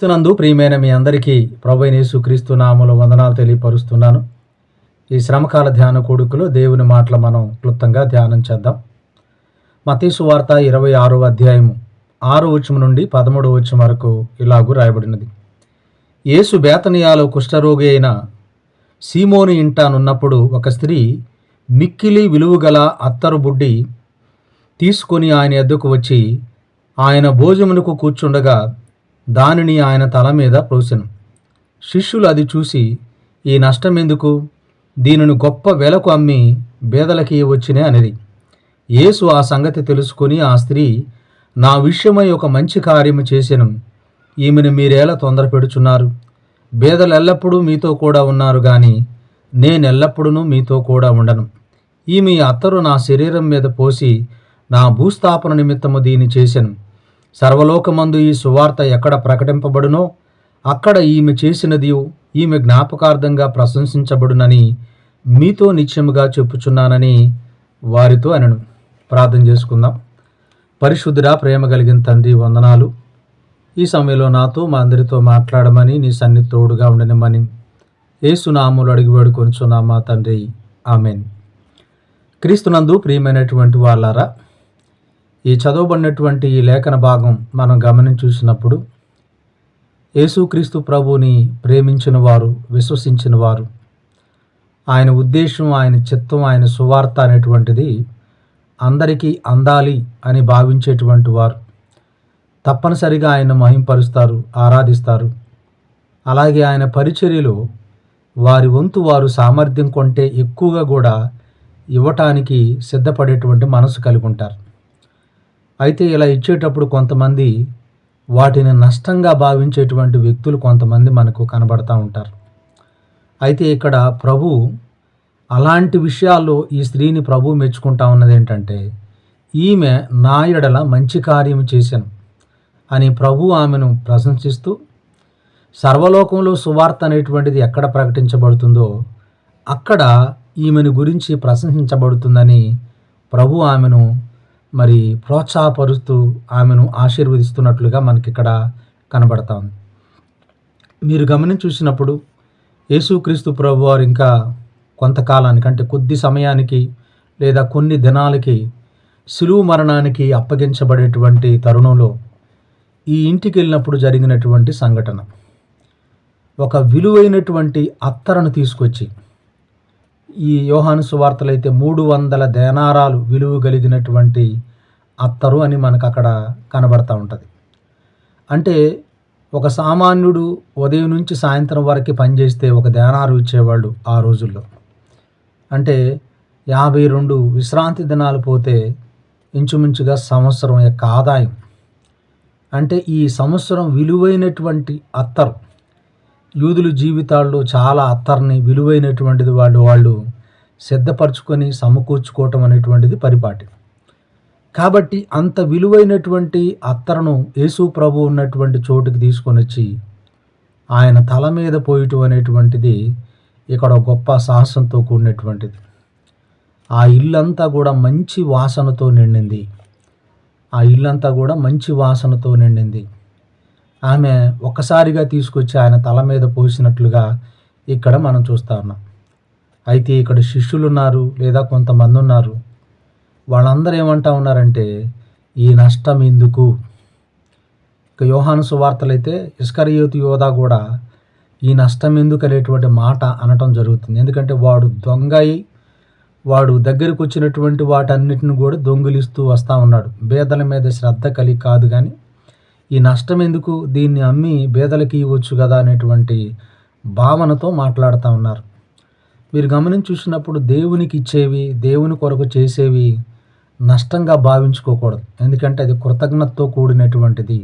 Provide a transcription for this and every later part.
క్రీస్తునందు ప్రియమైన మీ అందరికీ ప్రభువైన యేసుక్రీస్తు నామములో వందనాలు తెలియపరుస్తున్నాను. ఈ శ్రమకాల ధ్యాన కూడుకులో దేవుని మాటలు మనం క్లుప్తంగా ధ్యానం చేద్దాం. మత్తయి సువార్త 26వ అధ్యాయము 6వ వచనం నుండి 13వ వచనం వరకు ఇలాగూ రాయబడినది. యేసు బేతనియాలో కుష్ఠరోగి అయిన సీమోను ఇంటానున్నప్పుడు ఒక స్త్రీ మిక్కిలి విలువగల అత్తరు బుడ్డి తీసుకొని ఆయన యొద్దకు వచ్చి ఆయన భోజనమునకు కూర్చుండగా దానిని ఆయన తల మీద పోసెను. శిష్యులు అది చూసి, ఈ నష్టమెందుకు? దీనిని గొప్ప వెలకు అమ్మి బేదలకి ఇవ్వచ్చునే అనేది. యేసు ఆ సంగతి తెలుసుకొని, ఆ స్త్రీ నా విషయమై ఒక మంచి కార్యము చేసెను, ఈమెను మీరేలా తొందర పెడుచున్నారు? బేదలు ఎల్లప్పుడూ మీతో కూడా ఉన్నారు గాని నేనెల్లప్పుడూ మీతో కూడా ఉండను. ఈమె అత్తరు నా శరీరం మీద పోసి నా భూస్థాపన నిమిత్తము దీన్ని చేసెను. సర్వలోకమందు ఈ సువార్త ఎక్కడ ప్రకటింపబడునో అక్కడ ఈమె చేసినది ఈమె జ్ఞాపకార్థంగా ప్రశంసించబడునని మీతో నిశ్చయముగా చెప్పుచున్నానని వారితో అనెను. ప్రార్థన చేసుకుందాం. పరిశుద్ధుడా, ప్రేమ కలిగిన తండ్రి, వందనాలు. ఈ సమయంలో నాతో మా అందరితో మాట్లాడమని, నీ సన్నిధి తోడుగా ఉండనిమ్మని యేసు నామములో అడిగి వేడుకొనుచున్నాం మా తండ్రి, ఆమెన్. క్రీస్తునందు ప్రియమైనటువంటి వాళ్ళారా, ఈ చదవబడినటువంటి ఈ లేఖన భాగం మనం గమనించి చూసినప్పుడు యేసుక్రీస్తు ప్రభువుని ప్రేమించిన వారు, విశ్వసించిన వారు, ఆయన ఉద్దేశం, ఆయన చిత్తం, ఆయన సువార్త అనేటువంటిది అందరికీ అందాలి అని భావించేటువంటి వారు తప్పనిసరిగా ఆయన మహింపరుస్తారు, ఆరాధిస్తారు. అలాగే ఆయన పరిచర్యలో వారి వంతు వారు సామర్థ్యం కొంటే ఎక్కువగా కూడా ఇవ్వటానికి సిద్ధపడేటువంటి మనసు కలిగి ఉంటారు. అయితే ఇలా ఇచ్చేటప్పుడు కొంతమంది వాటిని నష్టంగా భావించేటువంటి వ్యక్తులు కొంతమంది మనకు కనబడతా ఉంటారు. అయితే ఇక్కడ ప్రభు అలాంటి విషయాల్లో ఈ స్త్రీని ప్రభు మెచ్చుకుంటా ఉన్నది ఏంటంటే, ఈమె నా ఎడల మంచి కార్యం చేశాను అని ప్రభు ఆమెను ప్రశంసిస్తూ, సర్వలోకంలో సువార్త అనేటువంటిది ఎక్కడ ప్రకటించబడుతుందో అక్కడ ఈమెను గురించి ప్రశంసించబడుతుందని ప్రభు ఆమెను మరి ప్రోత్సాహపరుస్తూ ఆమెను ఆశీర్వదిస్తున్నట్లుగా మనకి ఇక్కడ కనబడతా ఉంది. మీరు గమనించి చూసినప్పుడు యేసుక్రీస్తు ప్రభు వారు ఇంకా కొంతకాలానికి, అంటే కొద్ది సమయానికి లేదా కొన్ని దినాలకి శిలువ మరణానికి అప్పగించబడేటువంటి తరుణంలో ఈ ఇంటికి వెళ్ళినప్పుడు జరిగినటువంటి సంఘటన, ఒక విలువైనటువంటి అత్తరును తీసుకొచ్చి, ఈ యోహాను సువార్తలు అయితే 300 దేనారాలు విలువ కలిగినటువంటి అత్తరు అని మనకు అక్కడ కనబడతా ఉంటుంది. అంటే ఒక సామాన్యుడు ఉదయం నుంచి సాయంత్రం వరకు పనిచేస్తే ఒక దేనారు ఇచ్చేవాళ్ళు ఆ రోజుల్లో. అంటే 52 విశ్రాంతి దినాలు పోతే ఇంచుమించుగా సంవత్సరం యొక్క ఆదాయం. అంటే ఈ సంవత్సరం విలువైనటువంటి అత్తరు, యూదుల జీవితాల్లో చాలా అత్తర్ని విలువైనటువంటిది వాళ్ళు సిద్ధపరచుకొని సమకూర్చుకోవటం అనేటువంటిది పరిపాటి. కాబట్టి అంత విలువైనటువంటి అత్తరును యేసు ప్రభు ఉన్నటువంటి చోటుకి తీసుకొని వచ్చి ఆయన తల మీద పోయటం అనేటువంటిది ఇక్కడ గొప్ప సాహసంతో కూడినటువంటిది. ఆ ఇల్లంతా కూడా మంచి వాసనతో నిండింది. ఆమె ఒక్కసారిగా తీసుకొచ్చి ఆయన తల మీద పోసినట్లుగా ఇక్కడ మనం చూస్తూ ఉన్నాం. అయితే ఇక్కడ శిష్యులు ఉన్నారు, లేదా కొంతమంది ఉన్నారు. వాళ్ళందరూ ఏమంటా ఉన్నారంటే, ఈ నష్టం ఎందుకు? ఇక యోహాను సువార్తలు అయితే ఇస్కరియోతు యోధా కూడా ఈ నష్టం ఎందుకు అనేటువంటి మాట అనటం జరుగుతుంది. ఎందుకంటే వాడు దొంగ అయి వాడు దగ్గరికి వచ్చినటువంటి వాటన్నిటిని కూడా దొంగిలిస్తూ వస్తూ ఉన్నాడు. బేదల మీద శ్రద్ధ కలిగి కాదు, కానీ ఈ నష్టం ఎందుకు, దీన్ని అమ్మి బేదలకి ఇవ్వచ్చు కదా అనేటువంటి భావనతో మాట్లాడుతూ ఉన్నారు. మీరు గమనించి చూసినప్పుడు దేవునికి ఇచ్చేవి, దేవుని కొరకు చేసేవి నష్టంగా భావించుకోకూడదు. ఎందుకంటే అది కృతజ్ఞతతో కూడినటువంటిది.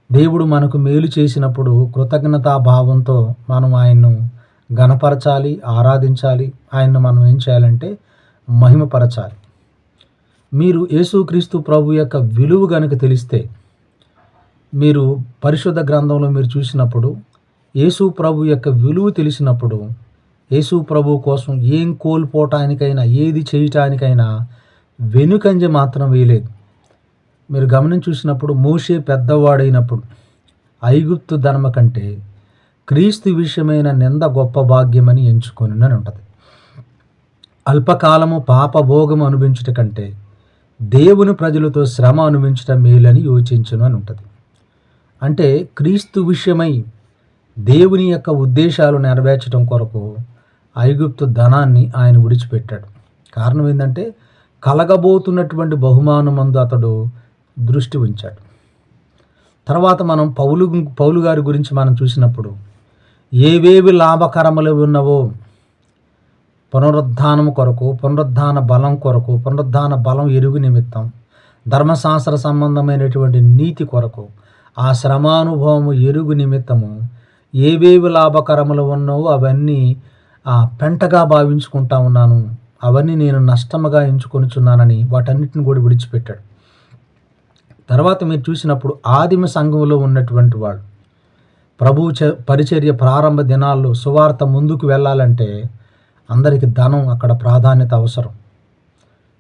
దేవుడు మనకు మేలు చేసినప్పుడు కృతజ్ఞతా భావంతో మనం ఆయన్ను ఘనపరచాలి, ఆరాధించాలి. ఆయన్ను మనం ఏం చేయాలంటే మహిమపరచాలి. మీరు యేసుక్రీస్తు ప్రభు యొక్క విలువ గనుక తెలిస్తే, మీరు పరిశుద్ధ గ్రంథంలో మీరు చూసినప్పుడు యేసు ప్రభు యొక్క విలువ తెలిసినప్పుడు యేసు ప్రభు కోసం ఏం కోల్పోవటానికైనా, ఏది చేయటానికైనా వెనుకంజ మాత్రం వేయలేదు. మీరు గమనించి చూసినప్పుడు మోషే పెద్దవాడైనప్పుడు ఐగుప్తు ధనము కంటే క్రీస్తు విషయమైన నింద గొప్ప భాగ్యమని ఎంచుకొని అని ఉంటుంది. అల్పకాలము పాపభోగము అనుభవించుట కంటే దేవుని ప్రజలతో శ్రమ అనుభవించుట మేలని యోచించును అని ఉంటుంది. అంటే క్రీస్తు విషయమై దేవుని యొక్క ఉద్దేశాలు నెరవేర్చడం కొరకు ఐగుప్తు ధనాన్ని ఆయన విడిచిపెట్టాడు. కారణం ఏంటంటే కలగబోతున్నటువంటి బహుమానమందు అతడు దృష్టి ఉంచాడు. తర్వాత మనం పౌలు గారి గురించి మనం చూసినప్పుడు ఏవేవి లాభకరములు ఉన్నవో పునరుద్ధానము కొరకు, పునరుద్ధాన బలం కొరకు, పునరుద్ధాన బలం ఎరుగు నిమిత్తం, ధర్మశాస్త్ర సంబంధమైనటువంటి నీతి కొరకు, ఆ శ్రమానుభవము ఎరుగు నిమిత్తము ఏవేవి లాభకరములు ఉన్నావో అవన్నీ పెంటగా భావించుకుంటా ఉన్నాను, అవన్నీ నేను నష్టముగా ఎంచుకొనుచున్నానని వాటన్నిటిని కూడా విడిచిపెట్టాడు. తర్వాత మీరు చూసినప్పుడు ఆదిమ సంఘంలో ఉన్నటువంటి వాళ్ళు ప్రభు పరిచర్య ప్రారంభ దినాల్లో సువార్త ముందుకు వెళ్ళాలంటే అందరికీ ధనం అక్కడ ప్రాధాన్యత అవసరం.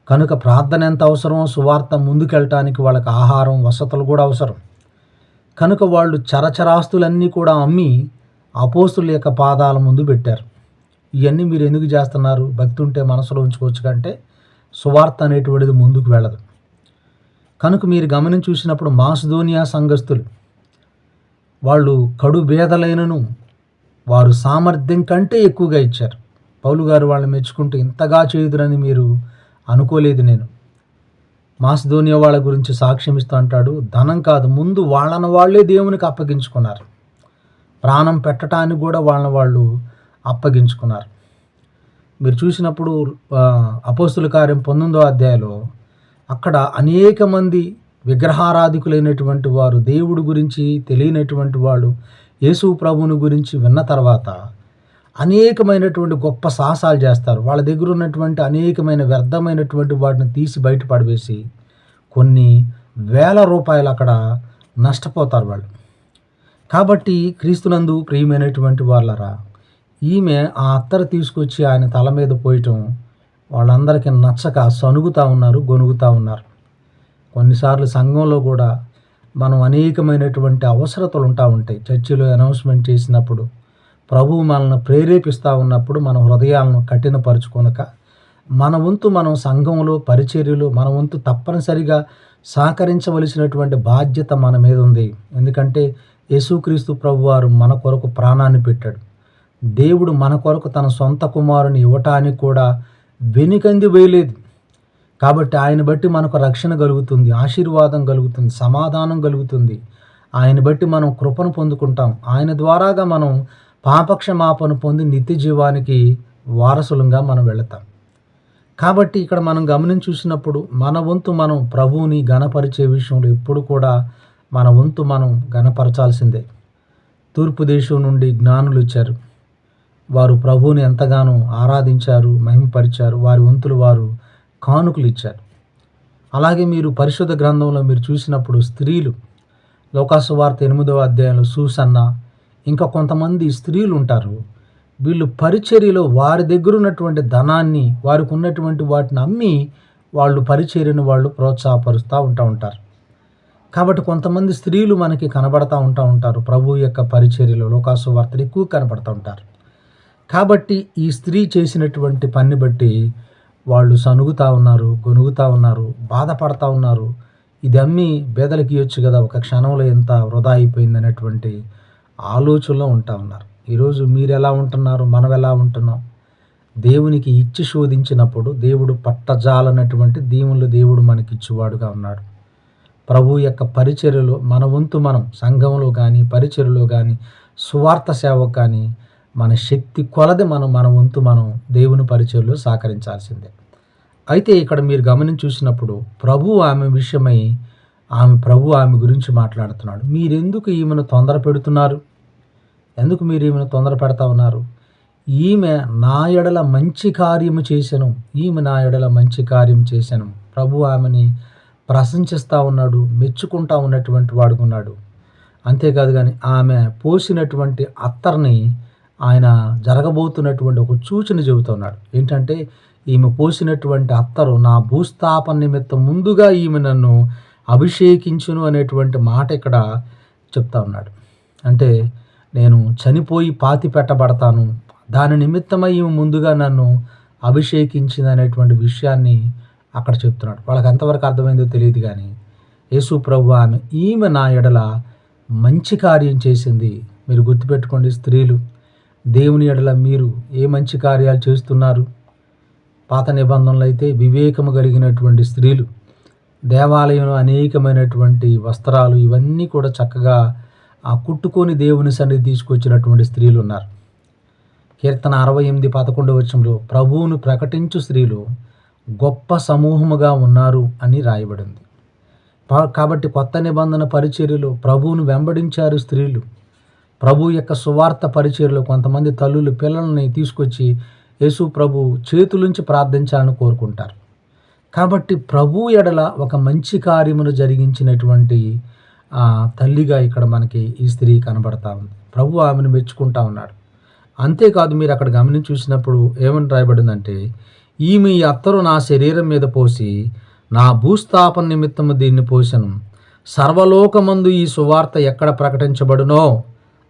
కనుక ప్రార్థన ఎంత అవసరమో సువార్త ముందుకెళ్ళటానికి వాళ్ళకి ఆహారం, వసతులు కూడా అవసరం. కనుక వాళ్ళు చరచరాస్తులన్నీ కూడా అమ్మి అపోస్తుల యొక్క పాదాల ముందు పెట్టారు. ఇవన్నీ మీరు ఎందుకు చేస్తున్నారు? భక్తి ఉంటే మనసులో ఉంచుకోవచ్చు కంటే సువార్త అనేటువంటిది ముందుకు వెళ్ళదు. కనుక మీరు గమనించి చూసినప్పుడు మాసిదోనియా సంఘస్థులు వాళ్ళు కడు భేదలైనను వారు సామర్థ్యం కంటే ఎక్కువగా ఇచ్చారు. పౌలు గారు వాళ్ళని మెచ్చుకుంటూ ఇంతగా చేయుదురని మీరు అనుకోలేదు. నేను మాసిదోనియా వాళ్ళ గురించి సాక్ష్యం ఇస్తూ అంటాడు, ధనం కాదు, ముందు వాళ్ళని వాళ్ళే దేవునికి అప్పగించుకున్నారు. ప్రాణం పెట్టడానికి కూడా వాళ్ళని వాళ్ళు అప్పగించుకున్నారు. మీరు చూసినప్పుడు అపోస్తుల కార్యం 19వ అధ్యాయంలో అక్కడ అనేక మంది విగ్రహారాధికులైనటువంటి వారు, దేవుడి గురించి తెలియనటువంటి వాళ్ళు యేసు ప్రభువుని గురించి విన్న తర్వాత అనేకమైనటువంటి గొప్ప సాహసాలు చేస్తారు. వాళ్ళ దగ్గర ఉన్నటువంటి అనేకమైన వ్యర్థమైనటువంటి వాటిని తీసి బయట పడవేసి కొన్ని వేల రూపాయలు అక్కడ నష్టపోతారు వాళ్ళు. కాబట్టి క్రీస్తునందు ప్రియమైనటువంటి వాళ్ళరా, ఈమె ఆ అత్తరు తీసుకొచ్చి ఆయన తల మీద పోయటం వాళ్ళందరికీ నచ్చక సనుగుతూ ఉన్నారు, గొనుగుతూ ఉన్నారు. కొన్నిసార్లు సంఘంలో కూడా మనం అనేకమైనటువంటి అవసరతలు ఉంటాయి. చర్చిలో అనౌన్స్మెంట్ చేసినప్పుడు ప్రభువు మనల్ని ప్రేరేపిస్తూ ఉన్నప్పుడు మన హృదయాలను కఠినపరుచుకొనక మన వంతు మనం సంఘంలో పరిచర్యలు మన వంతు తప్పనిసరిగా సహకరించవలసినటువంటి బాధ్యత మన మీద ఉంది. ఎందుకంటే యేసుక్రీస్తు ప్రభువారు మన కొరకు ప్రాణాన్ని పెట్టాడు. దేవుడు మన కొరకు తన సొంత కుమారుని ఇవ్వటానికి కూడా వెనుకంది వేయలేదు. కాబట్టి ఆయన బట్టి మనకు రక్షణ కలుగుతుంది, ఆశీర్వాదం కలుగుతుంది, సమాధానం కలుగుతుంది. ఆయన బట్టి మనం కృపను పొందుకుంటాం. ఆయన ద్వారాగా మనం పాపక్షమాపణ పొంది నిత్య జీవానికి వారసులంగా మనం వెళతాం. కాబట్టి ఇక్కడ మనం గమనించి చూసినప్పుడు మన వంతు మనం ప్రభువుని ఘనపరిచే విషయంలో ఎప్పుడు కూడా మన వంతు మనం ఘనపరచాల్సిందే. తూర్పు దేశం నుండి జ్ఞానులు వచ్చారు. వారు ప్రభువుని ఎంతగానో ఆరాధించారు, మహిమపరిచారు. వారి వంతులు వారు కానుకలు ఇచ్చారు. అలాగే మీరు పరిశుద్ధ గ్రంథంలో మీరు చూసినప్పుడు స్త్రీలు, లోకాసు వార్త 8వ అధ్యాయంలో సూసన్న, ఇంకా కొంతమంది స్త్రీలు ఉంటారు. వీళ్ళు పరిచర్యలో వారి దగ్గర ఉన్నటువంటి ధనాన్ని, వారికి ఉన్నటువంటి వాటిని అమ్మి వాళ్ళు పరిచర్యను వాళ్ళు ప్రోత్సాహపరుస్తూ ఉంటారు. కాబట్టి కొంతమంది స్త్రీలు మనకి కనబడతా ఉంటారు. ప్రభు యొక్క పరిచర్యలో లోకాసు వార్తలు ఎక్కువ కనబడుతూ ఉంటారు. కాబట్టి ఈ స్త్రీ చేసినటువంటి పని బట్టి వాళ్ళు సనుగుతూ ఉన్నారు, గొనుగుతూ ఉన్నారు, బాధపడతా ఉన్నారు. ఇది అమ్మి బేదలకి ఇవ్వచ్చు కదా, ఒక క్షణంలో ఎంత వృధా అయిపోయింది అనేటువంటి ఆలోచనలో ఉంటా ఉన్నారు. ఈరోజు మీరు ఎలా ఉంటున్నారు, మనం ఎలా ఉంటున్నాం? దేవునికి ఇచ్చి శోధించినప్పుడు దేవుడు పట్టజాలన్నటువంటి దీవులు దేవుడు మనకిచ్చేవాడుగా ఉన్నాడు. ప్రభు యొక్క పరిచర్యలో మన వంతు మనం సంఘంలో కానీ పరిచర్యలో కానీ సువార్త సేవకు కానీ మన శక్తి కొలది మన వంతు మనం దేవుని పరిచర్యలో సహకరించాల్సిందే. అయితే ఇక్కడ మీరు గమనించి చూసినప్పుడు ప్రభు ఆమె విషయమై ఆమె గురించి మాట్లాడుతున్నాడు. మీరెందుకు ఈమెను తొందర పెడుతున్నారు? ఎందుకు మీరు ఈమెను తొందర పెడతా ఉన్నారు? ఈమె నా ఎడల మంచి కార్యము చేశాను, ప్రభు ఆమెని ప్రశంసిస్తూ ఉన్నాడు, మెచ్చుకుంటా ఉన్నటువంటి వాడుకున్నాడు. అంతేకాదు కానీ ఆమె పోసినటువంటి అత్తర్ని ఆయన జరగబోతున్నటువంటి ఒక సూచన చెబుతున్నాడు. ఏంటంటే ఈమె పోసినటువంటి అత్తరు నా భూస్థాపన నిమిత్తం ముందుగా ఈమె నన్ను అభిషేకించును అనేటువంటి మాట ఇక్కడ చెప్తా ఉన్నాడు. అంటే నేను చనిపోయి పాతి పెట్టబడతాను, దాని నిమిత్తమై ఈమె ముందుగా నన్ను అభిషేకించింది అనేటువంటి విషయాన్ని అక్కడ చెప్తున్నాడు. వాళ్ళకి ఎంతవరకు అర్థమైందో తెలియదు కానీ యేసు ప్రభు ఈమె నా ఎడల మంచి కార్యం చేసింది. మీరు గుర్తుపెట్టుకోండి, స్త్రీలు దేవుని ఎడల మీరు ఏ మంచి కార్యాలు చేస్తున్నారు? పాత నిబంధనలు అయితే వివేకము కలిగినటువంటి స్త్రీలు దేవాలయంలో అనేకమైనటువంటి వస్త్రాలు ఇవన్నీ కూడా చక్కగా కుట్టుకొని దేవుని సన్నిధి తీసుకొచ్చినటువంటి స్త్రీలు ఉన్నారు. కీర్తన 68:11 ప్రభువును ప్రకటించు స్త్రీలు గొప్ప సమూహముగా ఉన్నారు అని రాయబడింది. కాబట్టి కొత్త నిబంధన పరిచర్యలో ప్రభువును వెంబడించారు స్త్రీలు. ప్రభు యొక్క సువార్త పరిచర్యలో కొంతమంది తల్లులు పిల్లల్ని తీసుకొచ్చి యేసు ప్రభు చేతులుంచి ప్రార్థించాలని కోరుకుంటారు. కాబట్టి ప్రభు ఎడల ఒక మంచి కార్యమును జరిగించినటువంటి తల్లిగా ఇక్కడ మనకి ఈ స్త్రీ కనబడతా ఉంది. ప్రభు ఆమెను మెచ్చుకుంటా ఉన్నాడు. అంతేకాదు, మీరు అక్కడ గమనించి చూసినప్పుడు ఏమని రాయబడిందంటే, ఈమె ఈ అత్తరు నా శరీరం మీద పోసి నా భూస్థాపన నిమిత్తము దీన్ని పోసెను. సర్వలోకమందు ఈ సువార్త ఎక్కడ ప్రకటించబడునో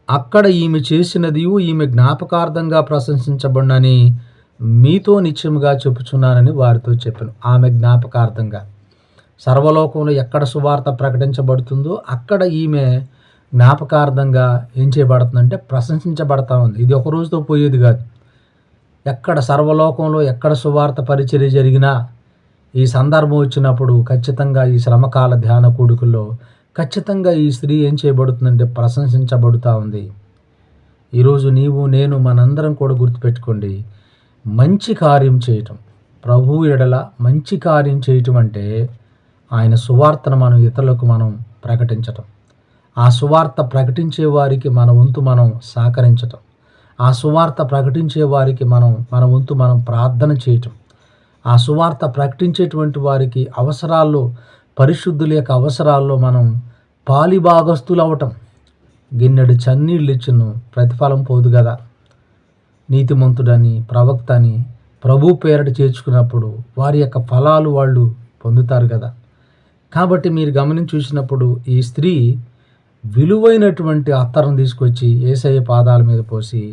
అక్కడ ఈమె చేసినది ఈమె జ్ఞాపకార్థంగా ప్రశంసించబడునని మీతో నిశ్చయముగా చెప్పుచున్నానని వారితో చెప్పాను. ఆమె జ్ఞాపకార్థంగా సర్వలోకంలో ఎక్కడ సువార్త ప్రకటించబడుతుందో అక్కడ ఈమె జ్ఞాపకార్థంగా ఏం చేయబడుతుందంటే ప్రశంసించబడతా ఉంది. ఇది ఒక రోజుతో పోయేది కాదు. ఎక్కడ సర్వలోకంలో ఎక్కడ సువార్త పరిచర్య జరిగినా ఈ సందర్భం వచ్చినప్పుడు ఖచ్చితంగా ఈ శ్రమకాల ధ్యాన కూడుకుల్లో ఖచ్చితంగా ఈ స్త్రీ ఏం చేయబడుతుందంటే ప్రశంసించబడుతూ ఉంది. ఈరోజు నీవు నేను మనందరం కూడా గుర్తుపెట్టుకోండి, మంచి కార్యం చేయటం, ప్రభువు ఎడల మంచి కార్యం చేయటం అంటే ఆయన సువార్తను మనం ఇతరులకు మనం ప్రకటించటం, ఆ సువార్త ప్రకటించే వారికి మన వంతు మనం సహకరించటం, ఆ సువార్త ప్రకటించే వారికి మన వంతు మనం ప్రార్థన చేయటం, ఆ సువార్త ప్రకటించేటువంటి వారికి అవసరాల్లో పరిశుద్ధుల యొక్క అవసరాల్లో మనం పాలిభాగస్తులు అవటం. గిన్నెడు చన్నీళ్ళు ఇచ్చును ప్రతిఫలం పోదు కదా. నీతిమంతుడని ప్రవక్త అని ప్రభు పేరట చేర్చుకున్నప్పుడు వారి యొక్క ఫలాలు వాళ్ళు పొందుతారు కదా. కాబట్టి మీరు గమనించి చూసినప్పుడు ఈ స్త్రీ విలువైనటువంటి అత్తరం తీసుకొచ్చి యేసయ్య పాదాల మీద పోసి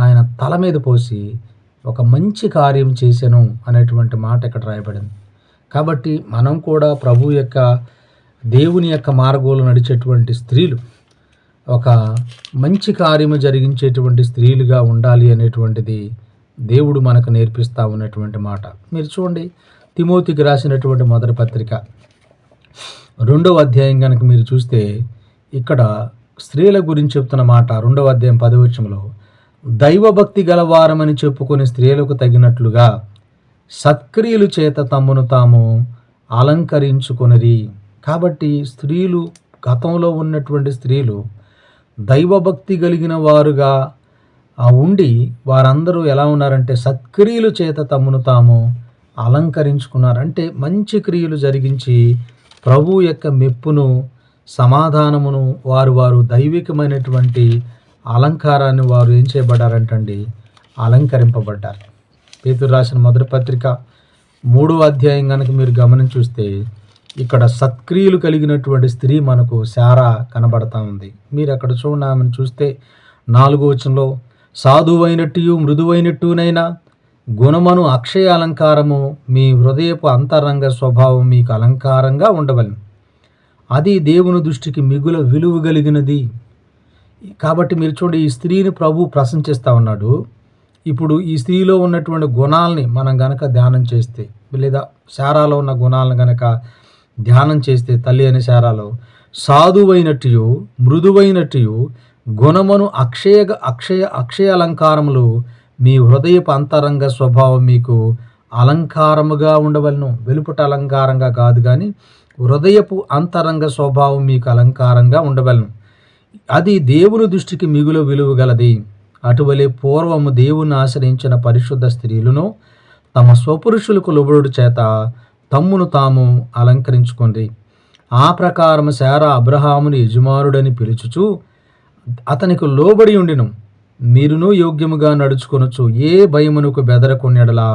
ఆయన తల మీద పోసి ఒక మంచి కార్యం చేశాను అనేటువంటి మాట ఇక్కడ రాయబడింది. కాబట్టి మనం కూడా ప్రభు యొక్క దేవుని యొక్క మార్గంలో నడిచేటువంటి స్త్రీలు ఒక మంచి కార్యము జరిగించేటువంటి స్త్రీలుగా ఉండాలి అనేటువంటిది దేవుడు మనకు నేర్పిస్తూ ఉన్నటువంటి మాట. మీరు చూడండి, తిమోతికి రాసినటువంటి మొదటి పత్రిక 2వ అధ్యాయం కనుక మీరు చూస్తే ఇక్కడ స్త్రీల గురించి చెప్తున్న మాట 2వ అధ్యాయం 10వ వచనంలో, దైవభక్తి గలవారమని చెప్పుకొని స్త్రీలకు తగినట్లుగా సత్క్రియలు చేత తమ్మును తాము అలంకరించుకొనిరి. కాబట్టి స్త్రీలు, గతంలో ఉన్నటువంటి స్త్రీలు దైవభక్తి కలిగిన వారుగా ఉండి వారందరూ ఎలా ఉన్నారంటే సత్క్రియలు చేత తమ్మును తాము అలంకరించుకున్నారు. అంటే మంచి క్రియలు జరిగించి ప్రభు యొక్క మెప్పును, సమాధానమును వారు దైవికమైనటువంటి అలంకారాన్ని వారు ఏం చేయబడ్డారంటండి, అలంకరింపబడ్డారు. పేతురు రాసిన మొదటి పత్రిక 3వ అధ్యాయం కనుక మీరు గమనించి చూస్తే ఇక్కడ సత్క్రియలు కలిగినటువంటి స్త్రీ మనకు శారా కనబడతా ఉంది. మీరు అక్కడ చూడండి, ఆమెను చూస్తే 4వ వచనంలో, సాధువైనట్టు మృదువైనట్టునైనా గుణమును అక్షయ అలంకారము మీ హృదయపు అంతరంగ స్వభావం మీకు అలంకారంగా ఉండవలెను, అది దేవుని దృష్టికి మిగుల విలువ కలిగినది. కాబట్టి మీరు చూడండి, ఈ స్త్రీని ప్రభు ప్రశంసిస్తూ ఉన్నాడు. ఇప్పుడు ఈ స్త్రీలో ఉన్నటువంటి గుణాలని మనం గనక ధ్యానం చేస్తే, లేదా శారాలో ఉన్న గుణాలను గనక ధ్యానం చేస్తే, తల్లి అనే శారాలో సాధువైనట్టు మృదువైనట్టు గుణమును అక్షయ అలంకారములు మీ హృదయపు అంతరంగ స్వభావం మీకు అలంకారముగా ఉండవలను. వెలుపట అలంకారంగా కాదు కానీ హృదయపు అంతరంగ స్వభావం మీకు అలంకారంగా ఉండవలను, అది దేవుని దృష్టికి మిగులు విలువ గలది. అటువలే పూర్వము దేవుని ఆశ్రయించిన పరిశుద్ధ స్త్రీలను తమ స్వపురుషులకు లోబడుట చేత తమ్మును తాము అలంకరించుకుంది. ఆ ప్రకారం శారా అబ్రహాముని యజమానుడని పిలుచుచు అతనికి లోబడి ఉండిను. మీరును యోగ్యముగా నడుచుకొనొచ్చు, ఏ భయమునకు బెదరకొన్నెడలా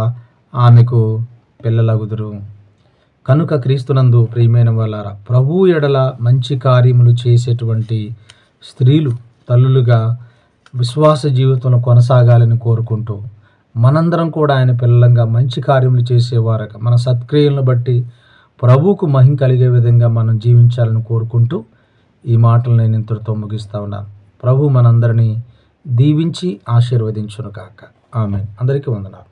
ఆమెకు పిల్లలగుదురు. కనుక క్రీస్తునందు ప్రియమైన వాళ్ళారా, ప్రభు ఎడల మంచి కార్యములు చేసేటువంటి స్త్రీలు తల్లులుగా విశ్వాస జీవితంలో కొనసాగాలని కోరుకుంటూ, మనందరం కూడా ఆయన పిల్లలంగా మంచి కార్యములు చేసేవారుగా మన సత్క్రియలను బట్టి ప్రభువుకు మహిమ కలిగే విధంగా మనం జీవించాలని కోరుకుంటూ ఈ మాటలు నేను ఇంతటితో ముగిస్తా ఉన్నాను. ప్రభు మనందరినీ దీవించి ఆశీర్వదించును గాక. ఆమేన్. అందరికీ వందనాలు.